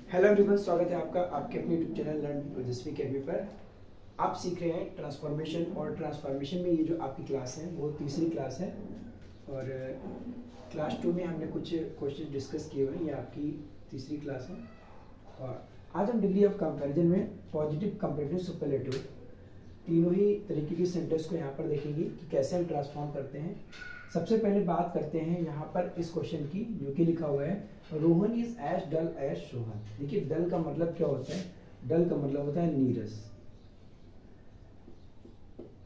Hello everyone, स्वागत है आपका आपके अपने यूट्यूब चैनल लर्न ओजस्वी अकेडमी पर। आप सीख रहे हैं ट्रांसफॉर्मेशन, और ट्रांसफॉर्मेशन में ये जो आपकी क्लास है वो तीसरी क्लास है। और क्लास 2 में हमने कुछ क्वेश्चन डिस्कस किए हुए हैं। ये आपकी तीसरी क्लास है। और आज हम डिग्री ऑफ कंपैरिजन में पॉजिटिव, कंपैरेटिव, सुपरलेटिव तीनों ही तरीके की सेंटेंस को यहाँ पर देखेंगे कि कैसे हम ट्रांसफॉर्म करते हैं। सबसे पहले बात करते हैं यहाँ पर इस क्वेश्चन की, जो कि लिखा हुआ है Rohan is as dull as Sohan. देखिए, डल का मतलब क्या होता है? डल का मतलब होता है नीरस।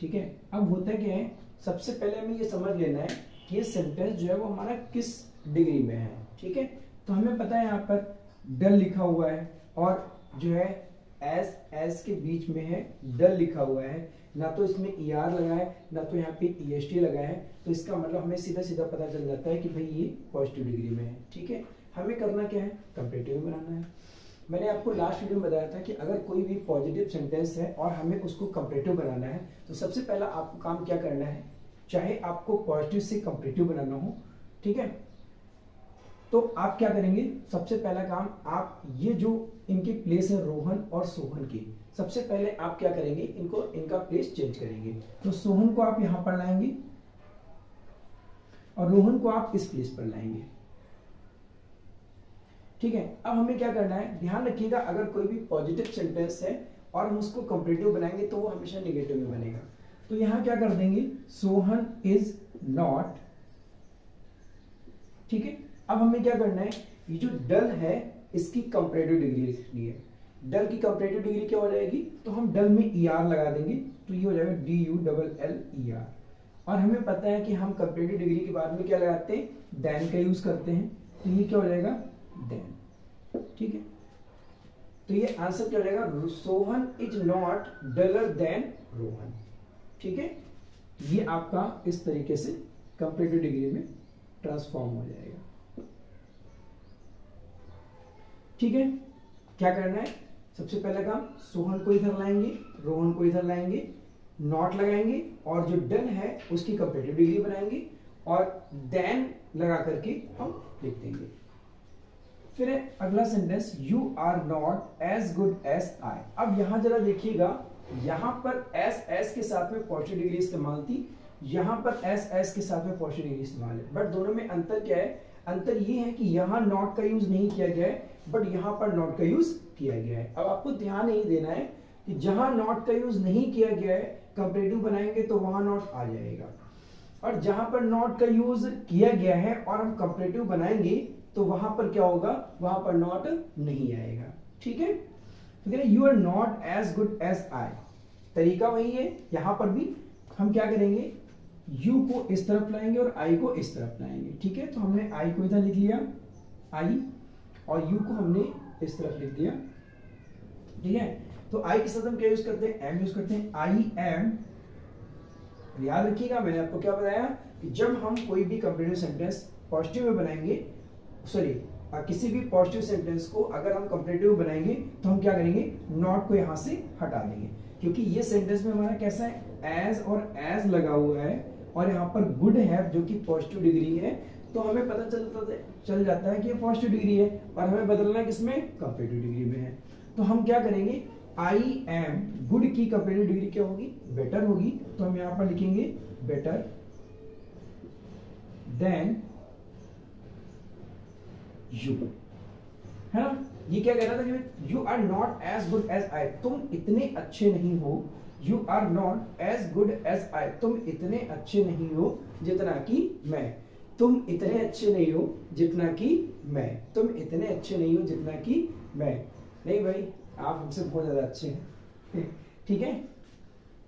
ठीक है, अब होता क्या है, सबसे पहले हमें ये समझ लेना है कि ये सेंटेंस जो है वो हमारा किस डिग्री में है। ठीक है, तो हमें पता है यहाँ पर डल लिखा हुआ है और जो है एज के बीच में है डल लिखा हुआ है, ना तो इसमें ER लगा है ना तो यहाँ पे EST लगा है। तो इसका मतलब हमें सीधा सीधा पता चल जाता है कि भाई ये पॉजिटिव डिग्री में है। ठीक है, हमें करना क्या है? कंपैरेटिव में बनाना है। मैंने आपको लास्ट वीडियो में बताया था कि अगर कोई भी पॉजिटिव सेंटेंस है और हमें उसको कंपैरेटिव बनाना है तो सबसे पहला आपको काम क्या करना है, चाहे आपको पॉजिटिव से कंपैरेटिव बनाना हो, ठीक है, तो आप क्या करेंगे? सबसे पहला काम, आप ये जो इनकी प्लेस है रोहन और सोहन की, सबसे पहले आप क्या करेंगे? इनका प्लेस चेंज करेंगे। तो सोहन को आप यहां पर लाएंगे और रोहन को आप इस प्लेस पर लाएंगे। ठीक है, अब हमें क्या करना है, ध्यान रखिएगा, अगर कोई भी पॉजिटिव सेंटेंस है और हम उसको कंपैरेटिव बनाएंगे तो वो हमेशा नेगेटिव में बनेगा। तो यहां क्या कर देंगे? Sohan is not. ठीक है, अब हमें क्या करना है, ये जो डल है इसकी कंपैरेटिव डिग्री लिखनी है। डल की कंपैरेटिव डिग्री क्या हो जाएगी? तो हम डल में ER लगा देंगे, तो ये हो जाएगा DULLER। और हमें पता है कि हम कंपैरेटिव डिग्री के बाद में क्या लगाते हैं? देन का यूज करते हैं, तो ये क्या हो जाएगा? देन। ठीक है, तो ये आंसर क्या हो जाएगा? Sohan is not duller than Rohan. ठीक है, ये आपका इस तरीके से कंपैरेटिव डिग्री में ट्रांसफॉर्म हो जाएगा। ठीक है, क्या करना है? सबसे पहला काम, सोहन को इधर लाएंगे, रोहन को इधर लाएंगे, नॉट लगाएंगे और जो डल है उसकी कंपैरेटिव डिग्री बनाएंगे और देन लगा करके हम लिख देंगे। फिर अगला sentence, you are not as good as I. अब यहां जरा देखिएगा, यहां पर एस के साथ में पॉजिटिव डिग्री इस्तेमाल थी, यहां पर एस के साथ में पॉजिटिव डिग्री इस्तेमाल है, बट दोनों में अंतर क्या है? अंतर ये है कि यहां नॉट का यूज नहीं किया गया है, बट यहां पर नॉट का यूज किया गया है। अब आपको ध्यान नहीं देना है कि जहां नॉट का यूज नहीं किया गया है, कंपैरेटिव बनाएंगे तो वहां नॉट आ जाएगा, और जहां पर नॉट का यूज किया गया है और हम कंपैरेटिव बनाएंगे तो वहां पर क्या होगा? वहां पर नॉट नहीं आएगा। ठीक है, तो कह रहे you are not as good as I. तरीका वही है, यहां पर भी हम क्या करेंगे? यू को इस तरफ लाएंगे और आई को इस तरफ लाएंगे। ठीक है, तो हमने आई को इधर लिख लिया, आई, और यू को हमने इस तरफ लिख दिया। ठीक है, तो आई के साथ हम क्या यूज करते हैं? एम यूज करते हैं, आई एम। याद रखिएगा, मैंने आपको क्या बताया कि जब हम कोई भी कंपैरेटिव सेंटेंस पॉजिटिव में बनाएंगे, सॉरी किसी भी पॉजिटिव सेंटेंस को अगर हम कंपैरेटिव बनाएंगे तो हम क्या करेंगे? नॉट को यहां से हटा देंगे, क्योंकि ये सेंटेंस में हमारा कैसा है? एज और एज लगा हुआ है और यहाँ पर गुड है जो कि पॉजिटिव डिग्री है, तो हमें पता चल जाता है कि ये पॉजिटिव डिग्री है और हमें बदलना है किसमें? कंपैरेटिव डिग्री में है। तो हम क्या करेंगे? आई एम गुड की कंपैरेटिव डिग्री क्या होगी? बेटर होगी, तो हम यहाँ पर लिखेंगे बेटर देन यू, है ना? ये क्या कह रहा था कि you are not as good as I, तुम इतने अच्छे नहीं हो। You are not as good as I, तुम इतने अच्छे नहीं हो जितना कि मैं। तुम इतने अच्छे नहीं हो जितना कि मैं। तुम इतने अच्छे नहीं हो जितना कि मैं। नहीं भाई, आप हमसे बहुत ज्यादा अच्छे हैं। ठीक है,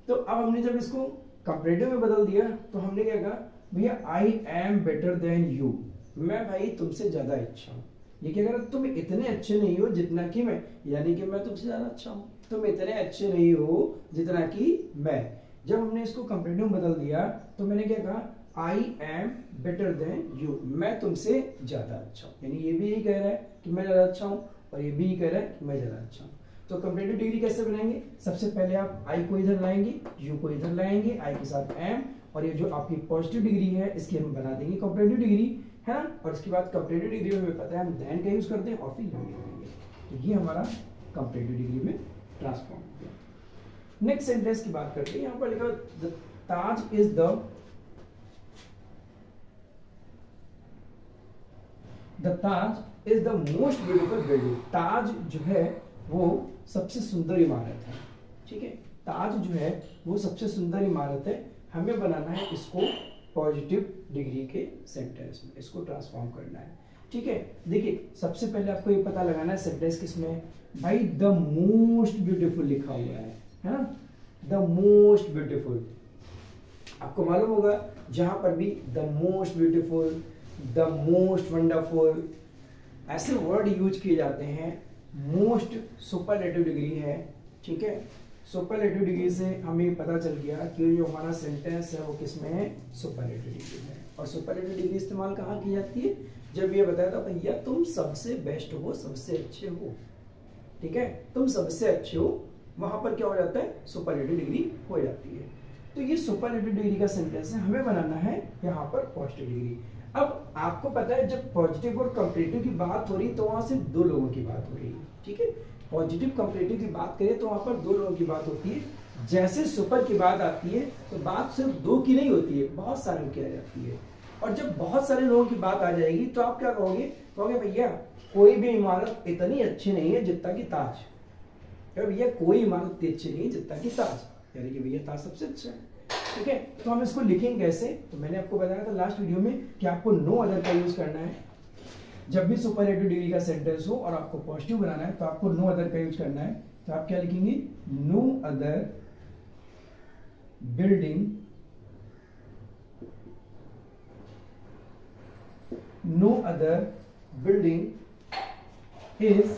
तो अब हमने जब इसको कंपैरेटिव में बदल दिया तो हमने क्या कहा? भैया I am better than you, मैं भाई तुमसे ज्यादा अच्छा हूं। ये क्या कह रहा? तुम इतने अच्छे नहीं हो जितना कि मैं, यानी कि मैं तुमसे ज्यादा अच्छा हूं। तुम इतने अच्छे नहीं हो जितना कि मैं। जब हमने इसको कंपैरेटिव में बदल दिया तो मैंने क्या कहा? I am better than you, मैं तुमसे ज्यादा अच्छा हूं। यानी ये भी यही कह रहा है कि मैं ज्यादा अच्छा हूं और ये भी यही कह रहा है कि मैं ज्यादा अच्छा हूं। तो कंपैरेटिव डिग्री कैसे बनाएंगे? सबसे पहले आप आई को इधर लाएंगे, यू को इधर लाएंगे, आई के साथ एम, और ये जो आपकी पॉजिटिव डिग्री है इसकी हम बना देंगे कंपैरेटिव डिग्री, है ना? और इसके बाद कंपैरेटिव डिग्री में हमें पता है हम देन का यूज करते हैं और फिर यू लिखेंगे। तो ये हमारा कंपैरेटिव डिग्री में ट्रांसफॉर्म हो गया। नेक्स्ट सेंटेंस की बात करते हैं। यहाँ पर लिखा the Taj is the Taj is the most beautiful building. Taj जो है वो सबसे सुंदर इमारत है। ठीक है, ताज जो है वो सबसे सुंदर इमारत है। हमें बनाना है इसको पॉजिटिव डिग्री के सेंटेंस में, इसको ट्रांसफॉर्म करना है। ठीक है, देखिए सबसे पहले आपको ये पता लगाना है सेंटेंस किसमें है भाई, द मोस्ट ब्यूटीफुल लिखा हुआ है ना, द मोस्ट ब्यूटीफुल। आपको मालूम होगा जहां पर भी the most beautiful, the most wonderful ऐसे वर्ड यूज किए जाते हैं, मोस्ट सुपरलेटिव डिग्री है। ठीक है, सुपरलेटिव डिग्री से हमें पता चल गया कि जो हमारा सेंटेंस है वो किसमें है, सुपरलेटिव डिग्री में। और सुपरलेटिव डिग्री इस्तेमाल कहाँ की जाती है, जब ये बताया था भैया तुम सबसे बेस्ट हो, सबसे अच्छे हो। ठीक है, तुम सबसे अच्छे हो, वहां पर क्या हो जाता है, सुपरलेटिव डिग्री हो जाती है। तो ये सुपरलेटिव डिग्री का सेंटेंस है, हमें बनाना है यहाँ पर पॉजिटिव डिग्री। अब आपको पता है जब पॉजिटिव और कंपैरेटिव की बात हो रही तो वहां सिर्फ दो लोगों की बात हो रही है। ठीक है, पॉजिटिव कंपैरेटिव की बात करें तो वहां पर दो लोगों की बात होती है। जैसे सुपर की बात आती है तो बात सिर्फ दो की नहीं होती है, बहुत सारों की आ जाती है। और जब बहुत सारे लोगों की बात आ जाएगी तो आप क्या कहोगे, कहोगे भैया कोई भी इमारत इतनी अच्छी नहीं है जितना कि ताज। भैया कोई इमारत इतनी अच्छी नहीं है जितना कि ताज, यानी कि भैया ताज सबसे अच्छा है। ठीक है, तो हम इसको लिखेंगे कैसे, तो मैंने आपको बताया था लास्ट वीडियो में कि आपको नो अदर का यूज करना है। जब भी सुपरलेटिव डिग्री का सेंटेंस हो और आपको पॉजिटिव बनाना है तो आपको नो अदर का यूज करना है। तो आप क्या लिखेंगे, no other building, no other building is,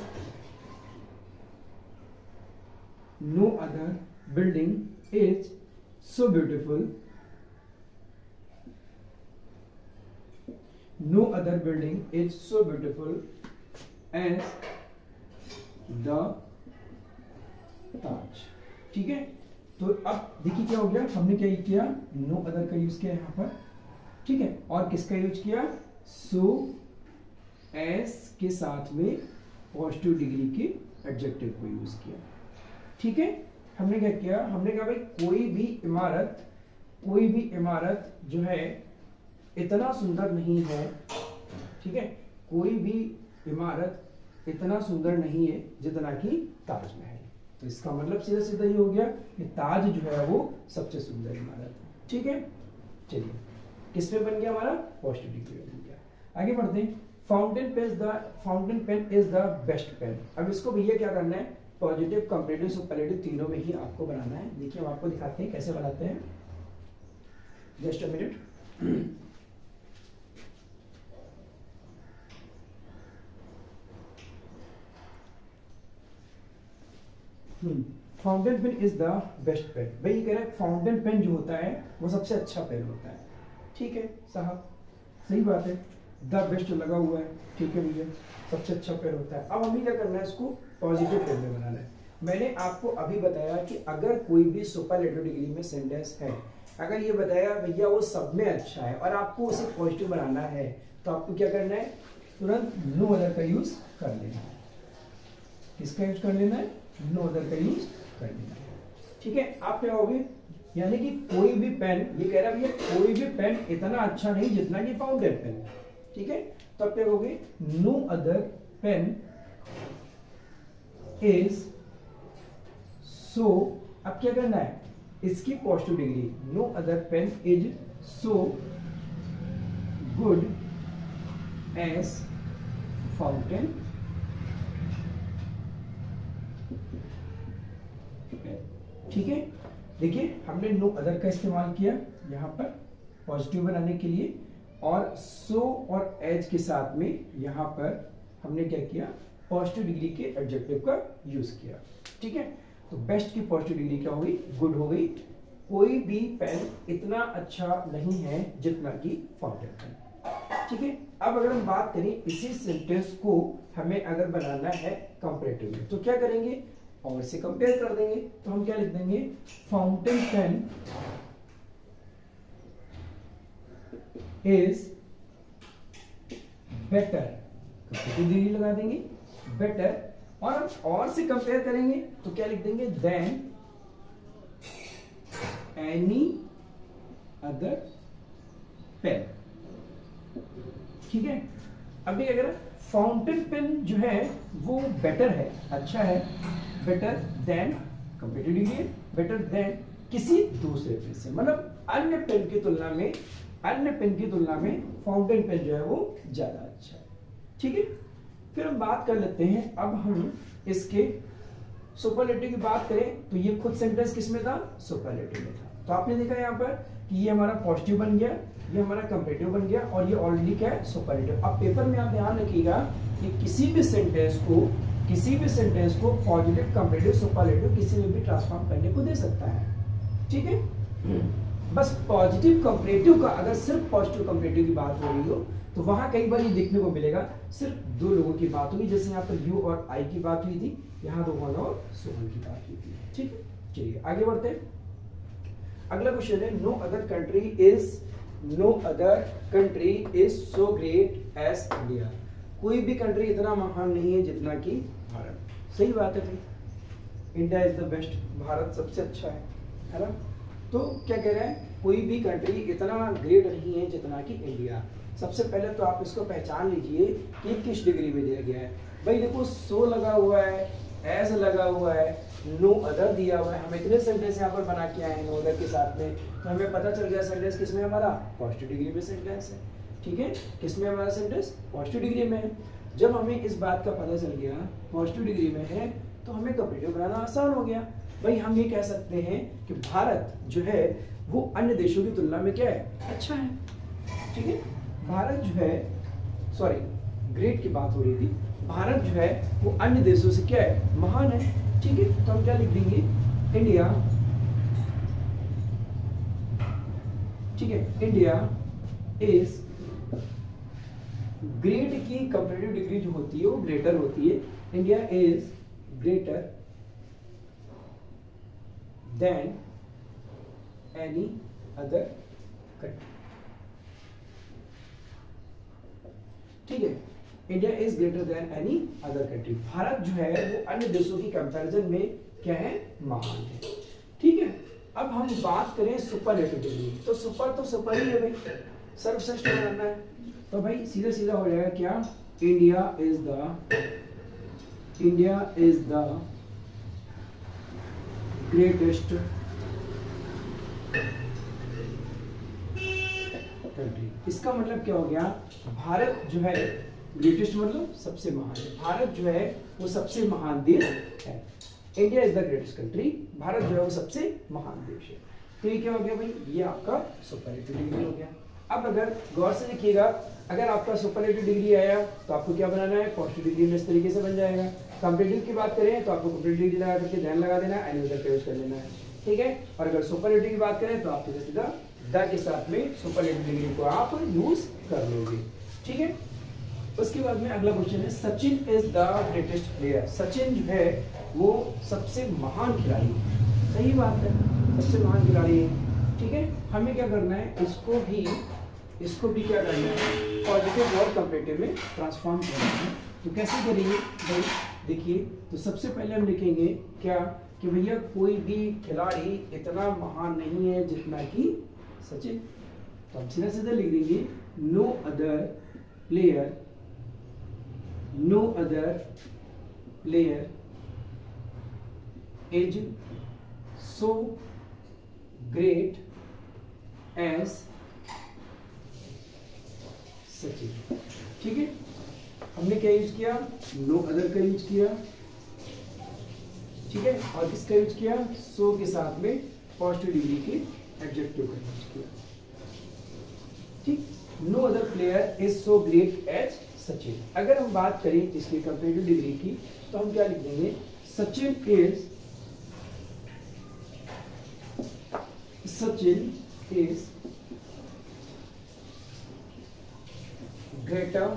no other building is so beautiful, no other building is so beautiful as the Taj। ठीक है, तो अब देखिए क्या हो गया, हमने क्या किया, नो अदर का यूज किया यहाँ पर। ठीक है, और किसका यूज किया, so as के साथ में पॉजिटिव डिग्री के एडजेक्टिव को यूज किया। ठीक है, हमने क्या किया, हमने कहा भाई कोई भी इमारत जो है इतना सुंदर नहीं है। ठीक है, कोई भी इमारत इतना सुंदर नहीं है जितना कि ताजमहल। तो इसका मतलब सीधा सीधा ये हो गया कि ताज जो है वो सबसे सुंदर इमारत है। ठीक है, चलिए किस पे बन गया हमारा, पॉजिटिव डिग्री बन गया। आगे बढ़ते हैं। Fountain pen is the best pen. अब इसको भैया क्या करना है, पॉजिटिव, कंपैरेटिव, सुपरलेटिव तीनों में ही आपको बनाना है। देखिए हम आपको दिखाते हैं कैसे बनाते हैं, just a minute. Fountain pen is the best pen. भाई ये कह रहा है फाउंटेन पेन जो होता है वो सबसे अच्छा पेन होता है। ठीक है साहब, सही बात है, द बेस्ट लगा हुआ है। ठीक है भैया, सबसे अच्छा पेन होता है। अब हमें क्या करना है, इसको पॉजिटिव पेन में बनाना है। मैंने आपको अभी बताया कि अगर कोई भी सुपरलेटिव डिग्री में सेंटेंस है, अगर ये बताया भैया वो सब में अच्छा है और आपको उसे पॉजिटिव बनाना है, तो आपको क्या करना है, तुरंत नो अदर का यूज कर लेना है। किसका यूज कर लेना है, नो अदर का यूज कर लेना है। ठीक है, आप क्या होगे, यानी कि कोई भी पेन, ये कह रहा है भैया कोई भी पेन इतना अच्छा नहीं जितना कि फाउंटेन पेन। ठीक है, तो आप क्या कहोगे, no other pen is so. अब क्या करना है, इसकी positive degree, no other pen is so good as fountain. ठीक है, देखिए हमने नो अदर का इस्तेमाल किया यहां पर पॉजिटिव बनाने के लिए, और सो और एज के साथ में यहां पर हमने क्या किया, पॉजिटिव डिग्री के एडजेक्टिव का यूज किया। ठीक है, तो बेस्ट की पॉजिटिव डिग्री क्या हो गई, गुड हो गई। कोई भी पेन इतना अच्छा नहीं है जितना कि फाउंटेन पेन। ठीक है, अब अगर हम बात करें इसी सेंटेंस को हमें अगर बनाना है कंपैरेटिव में, तो क्या करेंगे, और से कंपेयर कर देंगे। तो हम क्या लिख देंगे, fountain pen is better, degree लगा देंगे, बेटर और से कंपेयर करेंगे तो क्या लिख देंगे, देन एनी अदर पेन। ठीक है, अभी अगर फाउंटेन पेन जो है वो बेटर है, अच्छा है, better than comparative degree, better than किसी दूसरे पेन से, मतलब अन्य पेन की तुलना में फाउंटेन पेन जो है वो ज्यादा अच्छा है। ठीक है, फिर हम बात कर लेते हैं, अब हम इसके सुपरलेटिव की बात करें तो ये खुद सेंटेंस किसमें था, सुपरलेटिव में था। तो आपने देखा यहाँ पर कि ये हमारा पॉजिटिव बन गया, ये हमारा कंपेरेटिव बन गया, और ये ऑलरेडी क्या है, सुपरलेटिव। अब पेपर में आप ध्यान रखिएगा कि किसी भी सेंटेंस को पॉजिटिव, कंपेरेटिव, सुपरलेटिव किसी में भी ट्रांसफॉर्म करने को दे सकता है। ठीक है, बस पॉजिटिव कंपेरेटिव का, अगर सिर्फ पॉजिटिव कंपेरेटिव की बात हो रही हो तो वहां कई बार ये देखने को मिलेगा सिर्फ दो लोगों की बात होगी, जैसे यहाँ पर यू और आई की बात हुई थी, यहाँ रोहन और सोहन की बात हुई थी। ठीक है, चलिए आगे बढ़ते हैं। अगला क्वेश्चन है, no other country is so great as India. कोई भी कंट्री इतना महान नहीं है जितना कि भारत। सही बात है भाई, India is the best, Bharat सबसे अच्छा है ना। तो क्या कह रहे हैं, कोई भी कंट्री इतना ग्रेट नहीं है जितना कि इंडिया। सबसे पहले तो आप इसको पहचान लीजिए कि किस डिग्री में दिया गया है। भाई देखो, सो लगा हुआ है, एज लगा हुआ है, नो अदर दिया हुआ है। हम इतने सेंटेंस यहाँ पर बना के आए हैं नो अदर के साथ में, तो हमें पता चल गया सेंटेंस किसमें हमारा, पॉजिटिव डिग्री में सेंटेंस है। ठीक है, किसमें हमारा सेंटेंस, पॉजिटिव डिग्री में है। जब हमें इस बात का पता चल गया पॉजिटिव डिग्री में है तो हमें कंपेरेटिव बनाना आसान हो गया। भाई हम ये कह सकते हैं कि भारत जो है वो अन्य देशों की तुलना में क्या है, अच्छा है। ठीक है, भारत जो है, सॉरी ग्रेट की बात हो रही थी, भारत जो है वो अन्य देशों से क्या है, महान है। ठीक है, तो हम क्या लिख देंगे, इंडिया, ठीक है, इंडिया इज ग्रेट की कंपेरेटिव डिग्री जो होती है वो ग्रेटर होती है। India is greater than any other country. ठीक है, India is greater than any other country. Bharat जो है वो अन्य देशों की कंपैरिजन में क्या है, महान है। ठीक है, अब हम बात करें सुपरलेटिव डिग्री, तो सुपर ही है भाई, सर्वश्रेष्ठ बनाना है। तो भाई सीधा सीधा हो जाएगा क्या, India is the greatest country. इसका मतलब क्या हो गया, भारत जो है ग्रेटेस्ट मतलब सबसे महान है, भारत जो है वो सबसे महान देश है। India is the greatest country, Bharat जो है वो सबसे महान देश है। तो ये क्या हो गया भाई, ये आपका सुपरलेटिव डिग्री हो गया। अब अगर गौर से देखिएगा, अगर आपका सुपरलेटिव डिग्री आया तो आपको क्या बनाना है, पॉजिटिव डिग्री में इस तरीके से बन जाएगा। कंपेरेटिव की बात करें तो आपको कंपेरेटिव डिग्री लगा करके ध्यान लगा देना है, एनी अदर का यूज कर लेना है। ठीक है, और अगर सुपरलेटिव की बात करें तो आपको सीधा द के साथ में सुपरलेटिव डिग्री को आप यूज कर लोगे। ठीक है, उसके बाद में अगला क्वेश्चन है, Sachin is the greatest player. Sachin जो है वो सबसे महान खिलाड़ी है। सही बात है, सबसे महान खिलाड़ी है। ठीक है, हमें क्या करना है, इसको भी क्या करना है, पॉजिटिव और कंपेरेटिव में ट्रांसफॉर्म करना है। तो कैसे करेंगे भाई, देखिए, तो सबसे पहले हम लिखेंगे क्या कि भैया कोई भी खिलाड़ी इतना महान नहीं है जितना कि सचिन। तो हम सीधा सीधा लिख देंगे, no other player is so great as Sachin. ठीक है, हमने क्या यूज किया, नो अदर का यूज किया। ठीक है, और किसका यूज किया, सो के साथ में पॉजिटिव डिग्री के एडजेक्टिव का यूज किया। ठीक, no other player is so great as Sachin. अगर हम बात करें इसकी कंपेरेटिव डिग्री की तो हम क्या लिख देंगे, Sachin is greater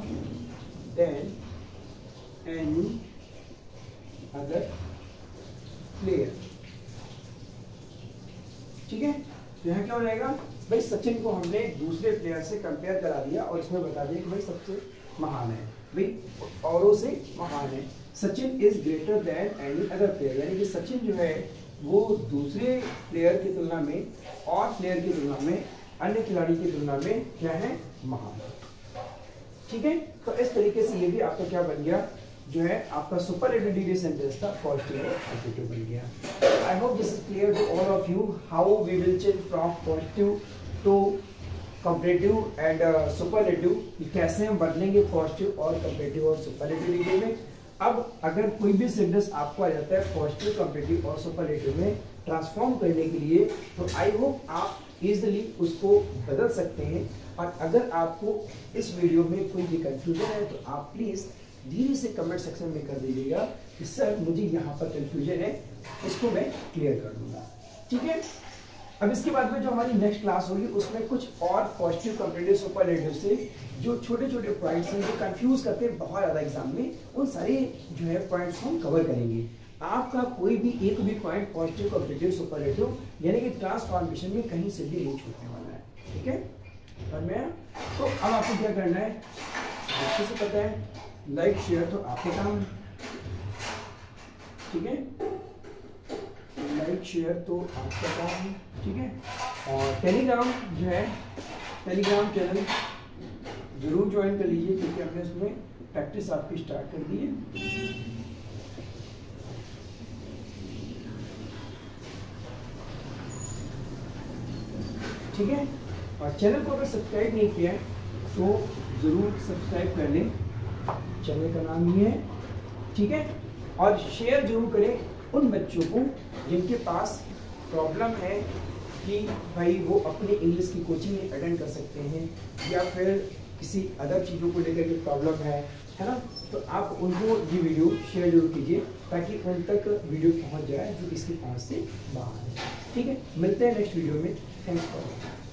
than any other player। ठीक है, तो यहाँ क्या हो जाएगा भाई, सचिन को हमने दूसरे प्लेयर से कंपेयर करा दिया और इसमें बता दिया कि भाई सबसे महान है भाई, औरों से महान है। Sachin is greater than any other player, यानी कि सचिन जो है वो दूसरे प्लेयर की तुलना में और प्लेयर की तुलना में, अन्य खिलाड़ी की तुलना में क्या है, महान। ठीक है, तो इस तरीके से ये भी आपका क्या बन गया, जो है आपका सुपरलेटिव डिग्री सेंटेंस था पॉजिटिव और कंपेटिव बन गया। I hope this is clear to all of you how we will change from positive to comparative and superlative, कैसे हम बदलेंगे पॉजिटिव और कंपेटिव और सुपरलेटिव डिग्री में। अब अगर कोई भी सेंटेंस आपको आ जाता है पॉजिटिव, कंपेटिव और सुपरलेटिव में ट्रांसफॉर्म करने के लिए, तो आई होप आप इजीली उसको बदल सकते हैं। और अगर आपको इस वीडियो में कोई भी कंफ्यूजन है तो आप प्लीज धीरे से कमेंट सेक्शन में कर दीजिएगा कि सर मुझे यहाँ पर कंफ्यूजन है, इसको मैं क्लियर कर दूंगा। ठीक है, अब इसके बाद में जो हमारी नेक्स्ट क्लास होगी उसमें कुछ और पॉजिटिव, कंपेटिव, सुपरलेटिव से जो छोटे छोटे पॉइंट्स हैं जो कंफ्यूज करते हैं बहुत ज्यादा एग्जाम में, उन सारे जो है पॉइंट्स हम कवर करेंगे। आपका कोई भी एक भी पॉइंट पॉजिटिव, कंपेटिव, सुपरलेटिव यानी कि ट्रांसफॉर्मेशन में कहीं से भी नहीं छूटने वाला है। ठीक है, और मैं तो अब आपको क्या करना है, अच्छे से पता है, लाइक शेयर तो आपके काम है। ठीक है, लाइक शेयर तो आपका काम है। ठीक है, और टेलीग्राम जो है, टेलीग्राम चैनल जरूर ज्वाइन कर लीजिए क्योंकि हमने उसमें प्रैक्टिस आपकी स्टार्ट कर दी है। ठीक है, और चैनल को अगर सब्सक्राइब नहीं किया है तो जरूर सब्सक्राइब कर लें, चैनल का नाम ही है। ठीक है, और शेयर जरूर करें उन बच्चों को जिनके पास प्रॉब्लम है कि भाई वो अपने इंग्लिश की कोचिंग अटेंड कर सकते हैं या फिर किसी अदर चीज़ों को लेकर के प्रॉब्लम है ना, तो आप उनको ये वीडियो शेयर जरूर कीजिए ताकि उन तक वीडियो पहुंच जाए जो इसकी पहुंच से बाहर है। ठीक है, मिलते हैं नेक्स्ट वीडियो में। Thanks for watching.